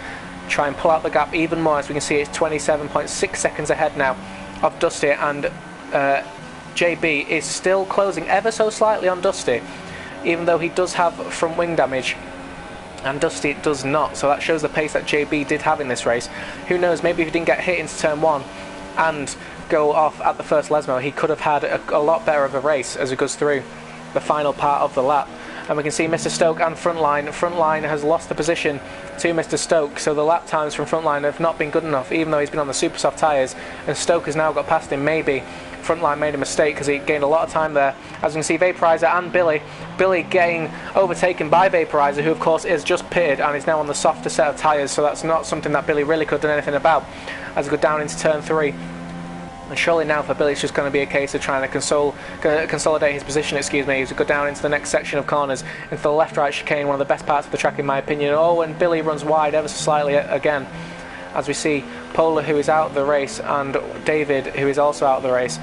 try and pull out the gap even more. As we can see, it's 27.6 seconds ahead now of Dusty, and JB is still closing ever so slightly on Dusty, even though he does have front wing damage and Dusty does not. So that shows the pace that JB did have in this race. Who knows, maybe if he didn't get hit into turn 1 and go off at the first Lesmo, he could have had a lot better of a race as he goes through the final part of the lap. And we can see Mr. Stoke and Frontline has lost the position to Mr. Stoke, so the lap times from Frontline have not been good enough, even though he's been on the super soft tyres, and Stoke has now got past him. Maybe Frontline made a mistake because he gained a lot of time there. As you can see, Vaporizer and Billy getting overtaken by Vaporizer, who of course is just pitted and is now on the softer set of tyres, so that's not something that Billy really could have done anything about. As we go down into turn 3, and surely now for Billy it's just going to be a case of trying to consolidate his position, as we go down into the next section of corners, into the left-right chicane, one of the best parts of the track in my opinion. Oh, and Billy runs wide ever so slightly again, as we see Polar, who is out of the race, and David, who is also out of the race.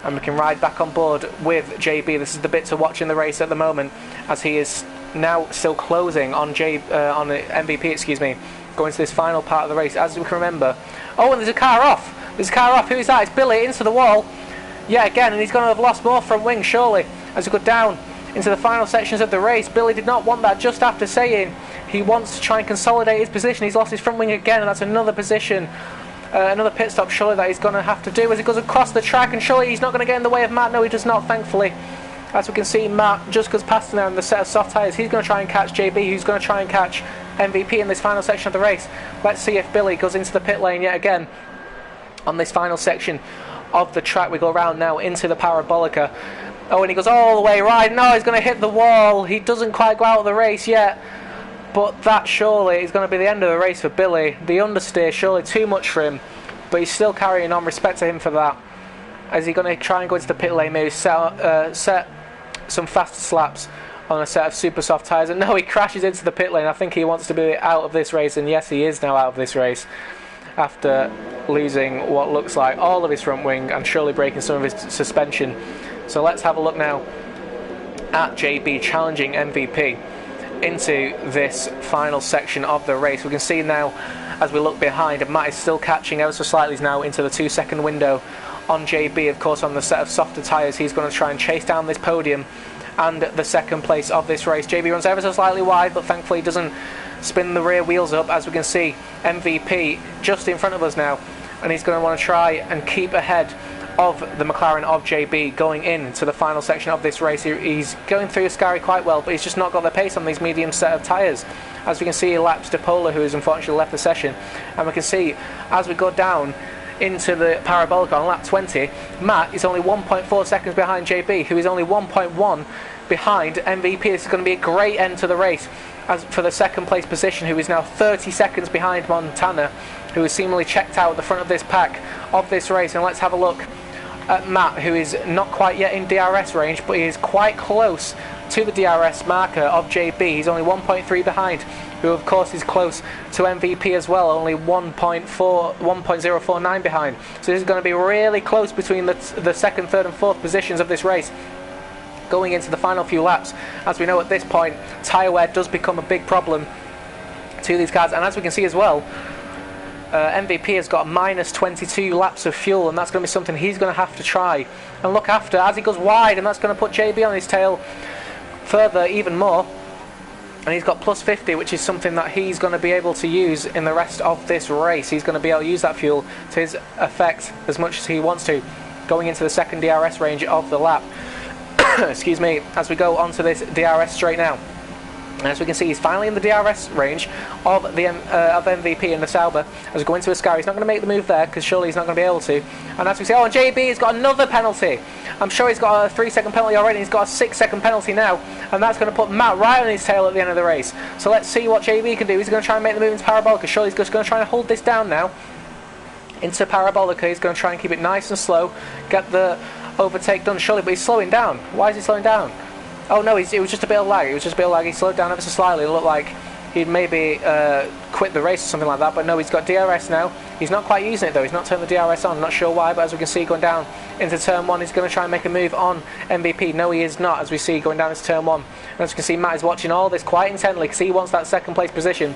And we can ride back on board with JB. This is the bit to watch in the race at the moment, as he is now still closing on on the MVP, going to this final part of the race. As we can remember, oh, and there's a car off. There's a car off. Who is that? It's Billy into the wall. Yeah, again, and he's going to have lost more front wing, surely. As we go down into the final sections of the race, Billy did not want that, just after saying he wants to try and consolidate his position. He's lost his front wing again, and that's another position, another pit stop, surely, that he's going to have to do as he goes across the track, and surely he's not going to get in the way of Matt. No, he does not, thankfully. As we can see, Matt just goes past him now in the set of soft tyres. He's going to try and catch JB, who's going to try and catch MVP in this final section of the race. Let's see if Billy goes into the pit lane yet again on this final section of the track. We go around now into the Parabolica. Oh, and he goes all the way right. No, he's going to hit the wall. He doesn't quite go out of the race yet, but that surely is going to be the end of the race for Billy. The understeer, surely too much for him, but he's still carrying on. Respect to him for that. Is he going to try and go into the pit lane, maybe set some faster slaps on a set of super soft tyres? And no, he crashes into the pit lane. I think he wants to be out of this race, and yes, he is now out of this race. after losing what looks like all of his front wing and surely breaking some of his suspension. So let's have a look now at JB challenging MVP into this final section of the race. We can see now as we look behind, Matt is still catching ever so slightly now into the 2-second window on JB. Of course, on the set of softer tyres, he's going to try and chase down this podium and the second place of this race. JB runs ever so slightly wide, but thankfully doesn't spin the rear wheels up. As we can see, MVP just in front of us now, and he's going to want to try and keep ahead of the McLaren of JB going into the final section of this race. He's going through Ascari quite well, but he's just not got the pace on these medium set of tyres. As we can see, he laps Depola, who has unfortunately left the session, and we can see as we go down into the parabolic on lap 20, Matt is only 1.4 seconds behind JB, who is only 1.1 behind MVP. This is going to be a great end to the race as for the second place position, who is now 30 seconds behind Montana, who is seemingly checked out at the front of this pack of this race. And let's have a look at Matt, who is not quite yet in DRS range, but he is quite close to the DRS marker of JB. He's only 1.3 behind, who of course is close to MVP as well, only 1.049 behind. So this is going to be really close between the second, third and fourth positions of this race going into the final few laps. As we know at this point, tyre wear does become a big problem to these cars, and as we can see as well, MVP has got a minus 22 laps of fuel, and that's going to be something he's going to have to try and look after as he goes wide, and that's going to put JB on his tail further even more. And he's got plus 50, which is something that he's going to be able to use in the rest of this race. He's going to be able to use that fuel to his effect as much as he wants to going into the second DRS range of the lap. Excuse me, as we go onto this DRS straight now. And as we can see, he's finally in the DRS range of the of MVP in the Sauber. As we go into Ascari, he's not going to make the move there because surely he's not going to be able to. And as we see, oh, and JB has got another penalty. I'm sure he's got a 3-second penalty already. He's got a 6-second penalty now, and that's going to put Matt right on his tail at the end of the race. So let's see what JB can do. He's going to try and make the move into Parabolica. Surely he's just going to try and hold this down now into Parabolica. He's going to try and keep it nice and slow, get the overtake done surely, but he's slowing down. Why is he slowing down? Oh no, it was just a bit of lag. It was just a bit of lag. He slowed down ever so slightly. It looked like he'd maybe quit the race or something like that, but no, he's got DRS now. He's not quite using it though. He's not turned the DRS on. Not sure why, but as we can see going down into turn 1, he's going to try and make a move on MVP. No, he is not, as we see going down into turn 1. And as we can see, Matt is watching all this quite intently because he wants that second place position.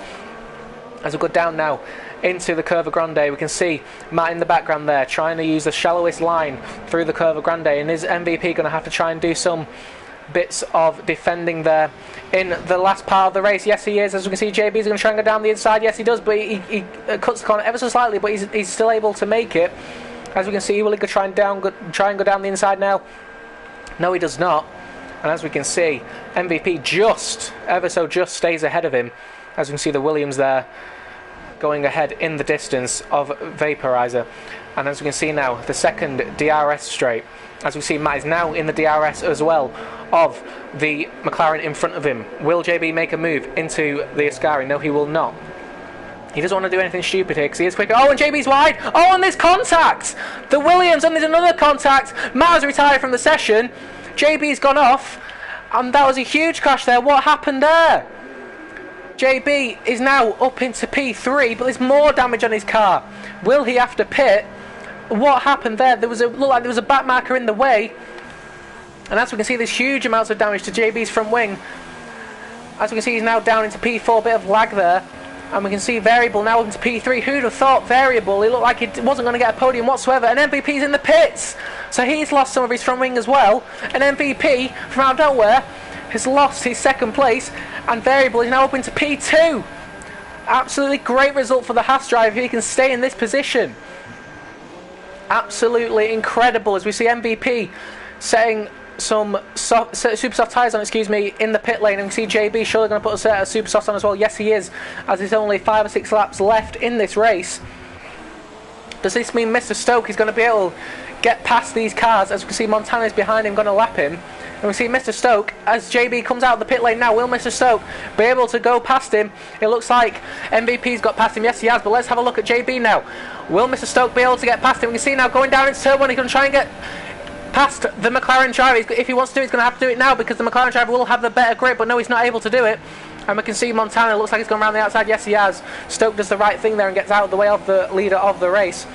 As we go down now into the Curva Grande, we can see Matt in the background there trying to use the shallowest line through the Curva Grande, and is MVP going to have to try and do some bits of defending there in the last part of the race? Yes, he is. As we can see, JB is going to try and go down the inside. Yes, he does, but he cuts the corner ever so slightly, but he's still able to make it. As we can see, will he try and go down the inside now? No, he does not. And as we can see, MVP just stays ahead of him. As we can see, the Williams there going ahead in the distance of Vaporizer. And as we can see now, the second DRS straight. As we see, Matt is now in the DRS as well of the McLaren in front of him. Will JB make a move into the Ascari? No, he will not. He doesn't want to do anything stupid here because he is quicker. Oh, and JB's wide. Oh, and there's contact. The Williams, and there's another contact. Matt has retired from the session. JB's gone off, and that was a huge crash there. What happened there? JB is now up into P3, but there's more damage on his car. Will he have to pit? What happened there? Looked like there was a back marker in the way, and as we can see, there's huge amounts of damage to JB's front wing. As we can see, he's now down into P4, bit of lag there, and we can see Variable now up into P3. Who'd have thought Variable? He looked like he wasn't going to get a podium whatsoever, and MVP's in the pits, so he's lost some of his front wing as well. And MVP from out of nowhere has lost his second place, and Variable is now up into P2. Absolutely great result for the Haas driver if he can stay in this position. Absolutely incredible, as we see MVP setting some super soft tyres on, in the pit lane, and we see JB surely going to put a set of super softs on as well. Yes, he is, as there's only 5 or 6 laps left in this race. Does this mean Mr. Stoke is going to be able to get past these cars? As we can see, Montana is behind him, going to lap him. And we see Mr. Stoke, as JB comes out of the pit lane now, will Mr. Stoke be able to go past him? It looks like MVP's got past him. Yes, he has, but let's have a look at JB now. Will Mr. Stoke be able to get past him? We can see now going down into turn 1, he's going to try and get past the McLaren driver. If he wants to do it, he's going to have to do it now because the McLaren driver will have the better grip, but no, he's not able to do it. And we can see Montana, looks like he's gone around the outside. Yes, he has. Stoke does the right thing there and gets out of the way of the leader of the race.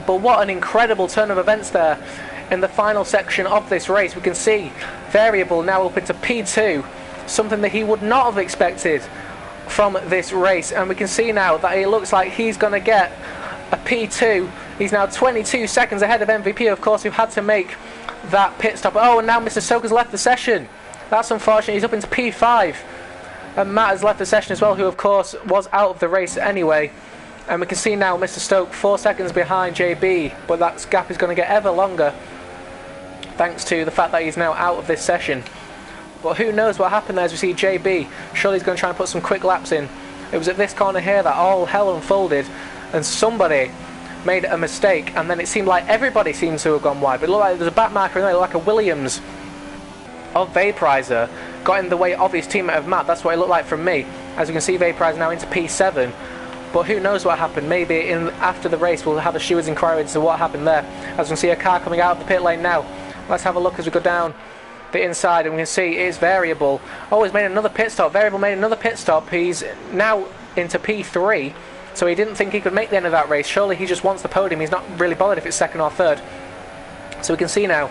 But what an incredible turn of events there in the final section of this race. We can see Variable now up into P2, something that he would not have expected from this race. And we can see now that it looks like he's going to get a P2. He's now 22 seconds ahead of MVP, of course, who had to make that pit stop. Oh, and now Mr. Stoke has left the session. That's unfortunate. He's up into P5. And Matt has left the session as well, who of course was out of the race anyway. And we can see now Mr. Stoke 4 seconds behind JB, but that gap is going to get ever longer thanks to the fact that he's now out of this session. But who knows what happened there as we see JB. Surely he's going to try and put some quick laps in. It was at this corner here that all hell unfolded, and somebody made a mistake, and then it seemed like everybody seemed to have gone wide. But it looked like there was a back marker in there, like a Williams of Vaporizer got in the way of his teammate of Matt. That's what it looked like from me. As you can see, Vaporizer now into P7. But who knows what happened. Maybe after the race we'll have a steward's inquiry into what happened there. As we can see a car coming out of the pit lane now. Let's have a look as we go down the inside, and we can see it's Variable. Oh, he's made another pit stop. Variable made another pit stop. He's now into P3. So he didn't think he could make the end of that race. Surely he just wants the podium. He's not really bothered if it's second or third. So we can see now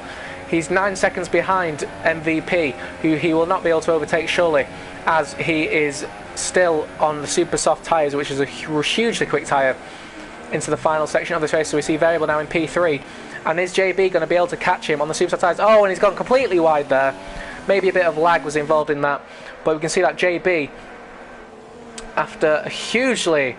he's 9 seconds behind MVP, who he will not be able to overtake surely, as he is still on the super soft tyres, which is a hugely quick tyre, into the final section of this race. So we see Variable now in P3. And is JB going to be able to catch him on the super soft tyres? Oh, and he's gone completely wide there. Maybe a bit of lag was involved in that. But we can see that JB, after a hugely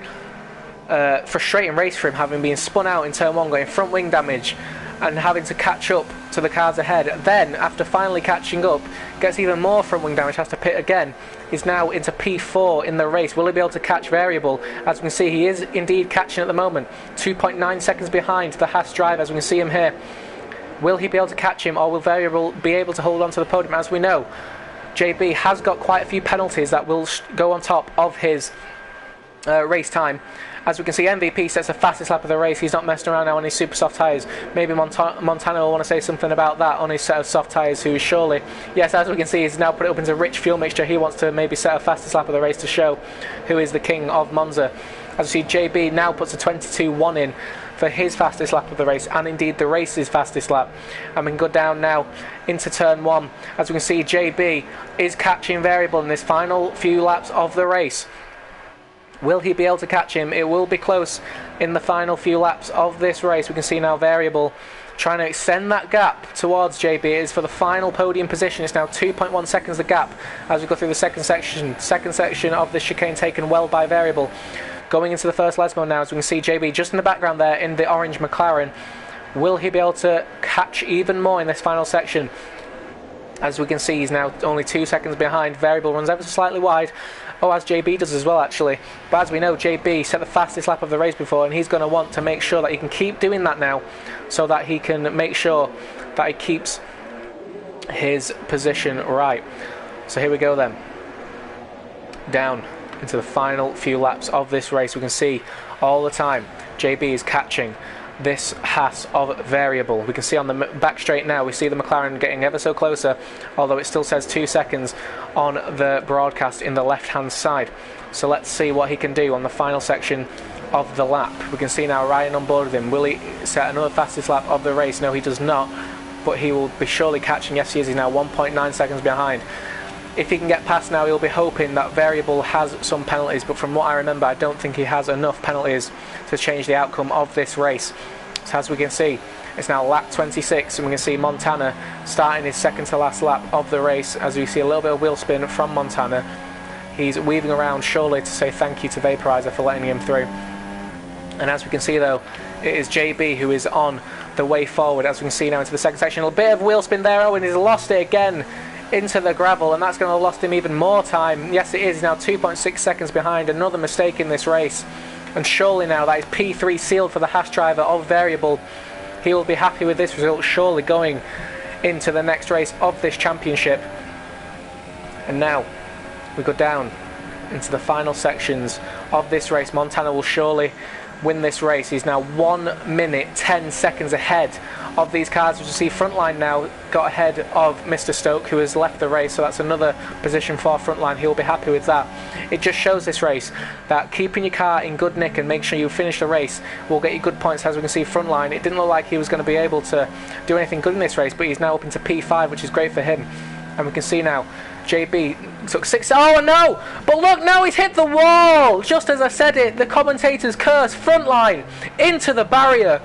frustrating race for him, having been spun out in turn 1, getting front wing damage and having to catch up to the cars ahead, then after finally catching up gets even more front wing damage, has to pit again, is now into P4 in the race. Will he be able to catch Variable? As we can see, he is indeed catching at the moment, 2.9 seconds behind the Haas driver, as we can see him here. Will he be able to catch him, or will Variable be able to hold on to the podium? As we know, JB has got quite a few penalties that will go on top of his race time. As we can see, MVP sets the fastest lap of the race. He's not messing around now on his super soft tyres. Maybe Montana will want to say something about that on his set of soft tyres, who surely, yes, as we can see, he's now put it up into rich fuel mixture. He wants to maybe set a fastest lap of the race to show who is the king of Monza. As we see, JB now puts a 22.1 in for his fastest lap of the race, and indeed the race's fastest lap. And we can go down now into turn 1. As we can see, JB is catching Variable in this final few laps of the race. Will he be able to catch him? It will be close in the final few laps of this race. We can see now Variable trying to extend that gap towards JB. It is for the final podium position. It's now 2.1 seconds the gap as we go through the second section of this chicane, taken well by Variable. Going into the first Les mode now, as we can see JB just in the background there in the orange McLaren. Will he be able to catch even more in this final section? As we can see, he's now only 2 seconds behind. Variable runs ever so slightly wide. Oh, as JB does as well, actually. But as we know, JB set the fastest lap of the race before, and he's going to want to make sure that he can keep doing that now, so that he can make sure that he keeps his position right. So here we go then. Down into the final few laps of this race. We can see all the time JB is catching this Haas of Variable. We can see on the back straight now, we see the McLaren getting ever so closer, although it still says 2 seconds on the broadcast in the left hand side. So let's see what he can do on the final section of the lap. We can see now Ryan on board with him. Will he set another fastest lap of the race? No, he does not, but he will be surely catching. Yes, he is. He's now 1.9 seconds behind. If he can get past now, he'll be hoping that Variable has some penalties, but from what I remember, I don't think he has enough penalties to change the outcome of this race. So as we can see, it's now lap 26, and we can see Montana starting his second to last lap of the race. As we see a little bit of wheel spin from Montana, he's weaving around surely to say thank you to Vaporizer for letting him through. And as we can see though, it is JB who is on the way forward. As we can see now into the second section, a little bit of wheel spin there. Oh, and he's lost it again into the gravel, and that's going to have lost him even more time. Yes, it is. He's now 2.6 seconds behind. Another mistake in this race, and surely now that is P3 sealed for the Haas driver of Variable. He will be happy with this result, surely going into the next race of this championship. And now we go down into the final sections of this race. Montana will surely win this race. He's now 1 minute 10 seconds ahead of these cars. As you see, Frontline now got ahead of Mr. Stoke, who has left the race, so that's another position for Frontline. He'll be happy with that. It just shows this race that keeping your car in good nick and make sure you finish the race will get you good points. As we can see, Frontline, it didn't look like he was going to be able to do anything good in this race, but he's now up into P5, which is great for him. And we can see now JB took 6. Oh no! But look, now he's hit the wall! Just as I said it, the commentators curse Frontline into the barrier.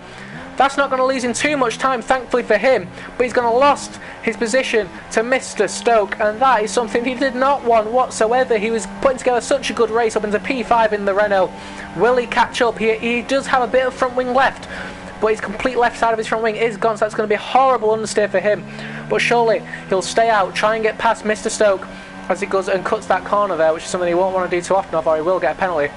That's not going to lose him too much time, thankfully for him, but he's going to lost his position to Mr. Stoke, and that is something he did not want whatsoever. He was putting together such a good race up into P5 in the Renault. Will he catch up? He does have a bit of front wing left, but his complete left side of his front wing is gone, so that's going to be a horrible understeer for him. But surely he'll stay out, try and get past Mr. Stoke as he goes and cuts that corner there, which is something he won't want to do too often, or he will get a penalty.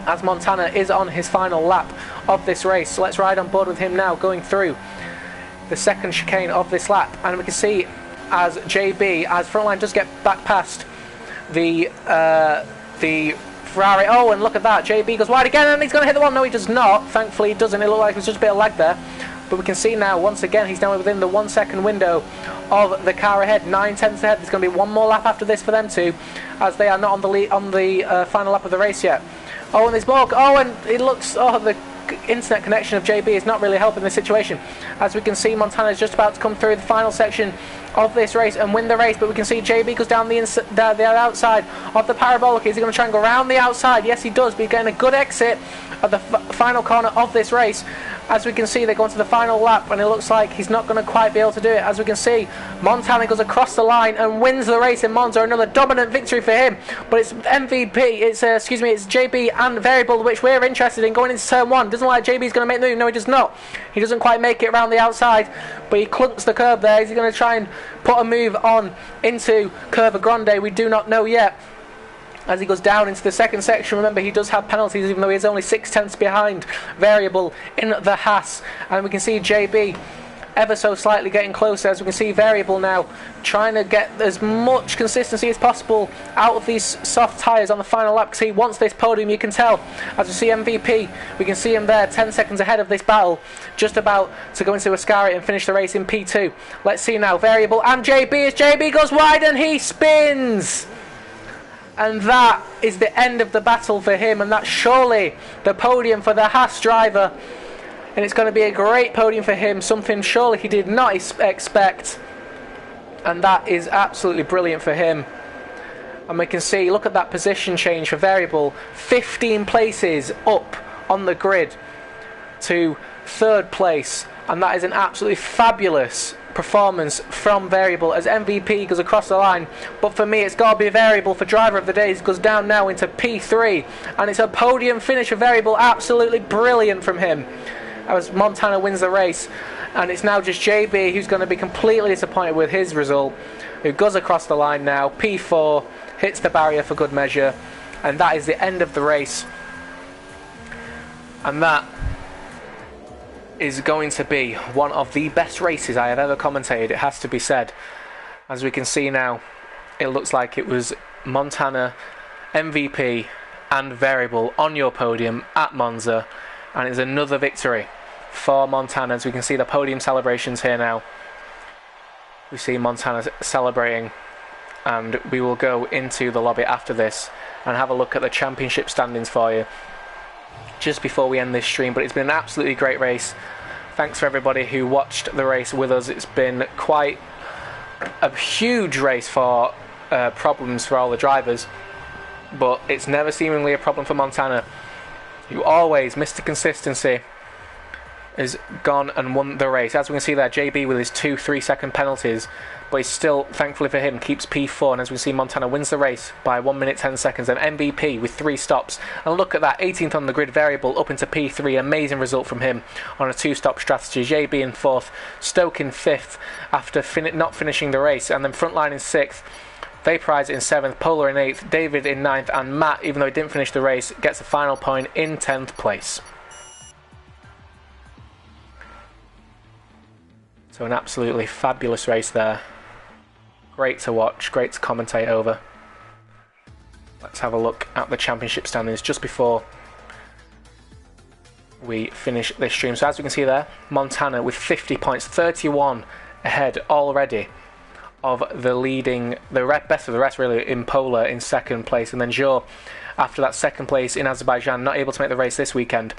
As Montana is on his final lap of this race. So let's ride on board with him now, going through the second chicane of this lap. And we can see as JB, as Frontline does get back past the Ferrari. Oh, and look at that, JB goes wide again, and he's going to hit the wall. No, he does not. Thankfully, he doesn't. It looked like there's just a bit of lag there. But we can see now, once again, he's now within the 1 second window of the car ahead. 9 tenths ahead. There's going to be one more lap after this for them two, as they are not on the lead, on the final lap of the race yet. Oh, and there's more. Oh, and it looks... Oh, the internet connection of JB is not really helping the situation. As we can see, Montana is just about to come through the final section of this race and win the race. But we can see JB goes down the outside of the parabolic. Is he going to try and go around the outside? Yes, he does. But he's getting a good exit at the final corner of this race. As we can see, they go into the final lap, and it looks like he's not going to quite be able to do it. As we can see, Montana goes across the line and wins the race in Monza. Another dominant victory for him. But it's MVP, it's JB and Variable, which we're interested in going into turn 1. Doesn't look like JB's going to make the move. No, he does not. He doesn't quite make it around the outside, but he clunks the curb there. Is he going to try and put a move on into Curva Grande? We do not know yet. As he goes down into the second section, remember he does have penalties, even though he is only 6 tenths behind Variable in the Haas. And we can see JB ever so slightly getting closer, as we can see Variable now trying to get as much consistency as possible out of these soft tyres on the final lap, because he wants this podium, you can tell. As we see MVP, we can see him there 10 seconds ahead of this battle, just about to go into Ascari and finish the race in P2. Let's see now, Variable and JB, as JB goes wide and he spins! And that is the end of the battle for him, and that's surely the podium for the Haas driver. And it's going to be a great podium for him, something surely he did not expect. And that is absolutely brilliant for him. And we can see, look at that position change for Variable. 15 places up on the grid to 3rd place. And that is an absolutely fabulous performance from Variable as MVP goes across the line. But for me, it's got to be Variable for driver of the day. It goes down now into P3, and it's a podium finish for Variable. Absolutely brilliant from him as Montana wins the race. And it's now just JB who's going to be completely disappointed with his result, who goes across the line now. P4 hits the barrier for good measure, and that is the end of the race. And that is going to be one of the best races I have ever commentated, it has to be said. As we can see now, it looks like it was Montana, MVP and Variable on your podium at Monza, and it's another victory for Montana. As we can see the podium celebrations here now, we see Montana celebrating, and we will go into the lobby after this and have a look at the championship standings for you just before we end this stream. But it's been an absolutely great race. Thanks for everybody who watched the race with us. It's been quite a huge race for problems for all the drivers, but it's never seemingly a problem for Montana, who always, Mr. Consistency, has gone and won the race. As we can see there, JB with his 2 3-second penalties, but he's still, thankfully for him, keeps P4. And as we see, Montana wins the race by 1 minute 10 seconds, and MVP with 3 stops. And look at that, 18th on the grid, Variable up into P3. Amazing result from him on a 2-stop strategy. JB in 4th, Stoke in 5th after not finishing the race, and then Frontline in 6th. Vaporizer in 7th, Polar in 8th, David in 9th, and Matt, even though he didn't finish the race, gets a final point in 10th place. So an absolutely fabulous race there. Great to watch, great to commentate over. Let's have a look at the championship standings just before we finish this stream. So as we can see there, Montana with 50 points, 31 ahead already of the leading, best of the rest really, in Pola in second place, and then Zhou after that second place in Azerbaijan, not able to make the race this weekend,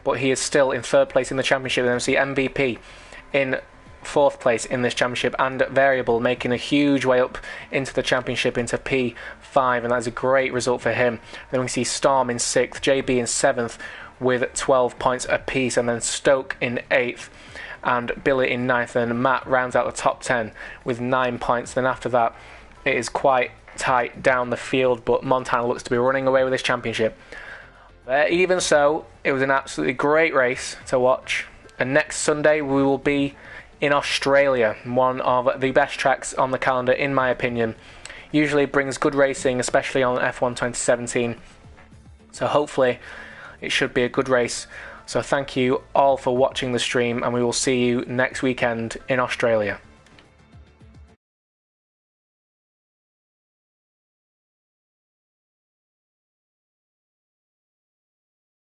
but he is still in third place in the championship. And then we see MVP in fourth place in this championship, and Variable making a huge way up into the championship into P5, and that's a great result for him. Then we see Storm in sixth, JB in seventh with 12 points apiece, and then Stoke in eighth and Billy in ninth, and Matt rounds out the top 10 with 9 points. Then after that it is quite tight down the field, but Montana looks to be running away with this championship. Even so, it was an absolutely great race to watch, and next Sunday we will be in Australia, one of the best tracks on the calendar in my opinion. Usually brings good racing, especially on F1 2017, so hopefully it should be a good race. So thank you all for watching the stream, and we will see you next weekend in Australia.